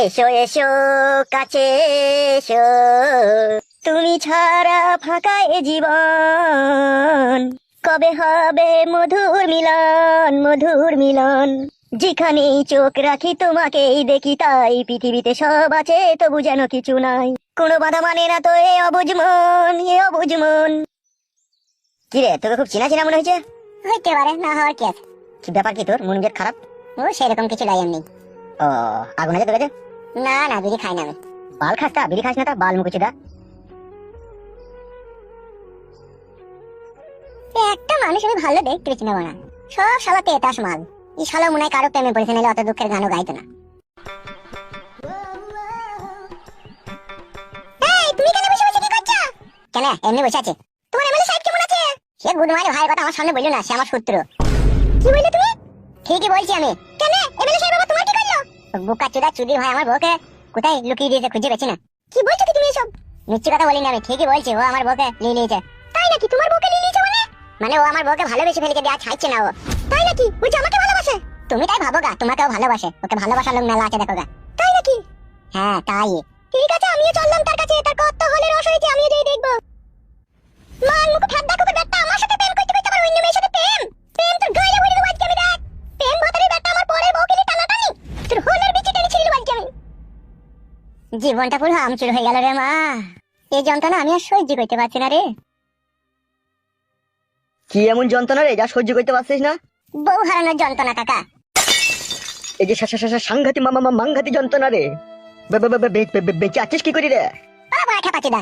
এসো এসো কাছে এসো, তুমি ছাড়া ফাঁকা এ জীবন, কবে হবে মধুর মিলন মধুর মিলন। যেখানেই চোখ রাখি তোমাকেই দেখি, তাই পৃথিবীতে সব আছে তবু যেন কিছু নাই। কোনো বাধা মানে না তো এ অবুঝ মন, এ অবুঝ মন। কি রে, তোকে খুব চেনা চেনা মনে হয়েছে? হইতে পারে, না হওয়ার কি আছে। কি ব্যাপার, কি তোর মন মেজাজ খারাপ? ও সেরকম কিছু নাই এমনি। ও আগুন আছে তোর কাছে? না না, বিড়ি খাই না আমি। বাল খাস তা, বিড়ি খাস না তা, বাল মুকুচিদা। একটা মানুষ আমি ভালো দেখতে চিনবো না, সব শালা পেতাস মাল। এই শালা মনে হয় কারো প্রেমে পড়েছে, নাহলে অত দুঃখের গানও গাইতো না। এই তুমি কেন বসে বসে কি করছো? কেন এমনি বসে আছে? তোমার এমএলএ সাহেব কেমন আছে? সে গুদমারি ভাইয়ের কথা আমার সামনে বললো না, সে আমার শত্রু। কি বললে তুমি? ঠিকই বলছি আমি। কেন এমএলএ সাহেব বাবা তোমার কি করলো? বোকা চোদা চুদি ভাই আমার বউকে কোথায় লুকিয়ে দিয়েছে খুঁজে পেছি না। কি বলছো কি তুমি এসব? মিথ্যে কথা বলিনি আমি, ঠিকই বলছি। ও আমার বউকে নিয়ে নিয়েছে। তাই নাকি? তোমার বউকে নিয়ে নিয়েছে মানে? মানে ও আমার বউকে ভালোবেসে ফেলেছে, দেয়া ছাইছে না ও। তাই নাকি? বলছি আমাকে ভালোবাসে? তুমি তাই ভাবো গা, তোমাকেও ভালোবাসে। ওকে ভালোবাসার লোক মেলা আছে দেখো গা। তাই নাকি? হ্যাঁ তাই। ঠিক আছে, আমিও চললাম তার কাছে। তার কত হলে রস হয়েছে, আমিও যাই দেখবো। মান মুখ ঠাড্ডা করে বেটা আমার সাথে প্রেম করতে করতে আবার অন্য মেয়ের সাথে প্রেম? প্রেম তোর গায়ে ভরে দেবো আজকে আমি। দেখ প্রেম ভাতারে বেটা আমার পরের বউকে নিয়ে টানাটানি, তোর হলের বিচি টেনে ছিঁড়ে দেবো আজকে আমি। জীবনটা পুরো আমচুর হয়ে গেল রে মা। এই যন্ত্রণা আমি আর সহ্য করতে পারছি না রে। কি এমন যন্ত্রণা রে যা সহ্য করতে পারছিস না? বউ হারানোর যন্ত্রণা কাকা। এই যে সাংঘাতি মাংঘাতি যন্ত্রণা রে। বেঁচে আছিস কি করি রে? বাবা খেপাচ্ছি দা।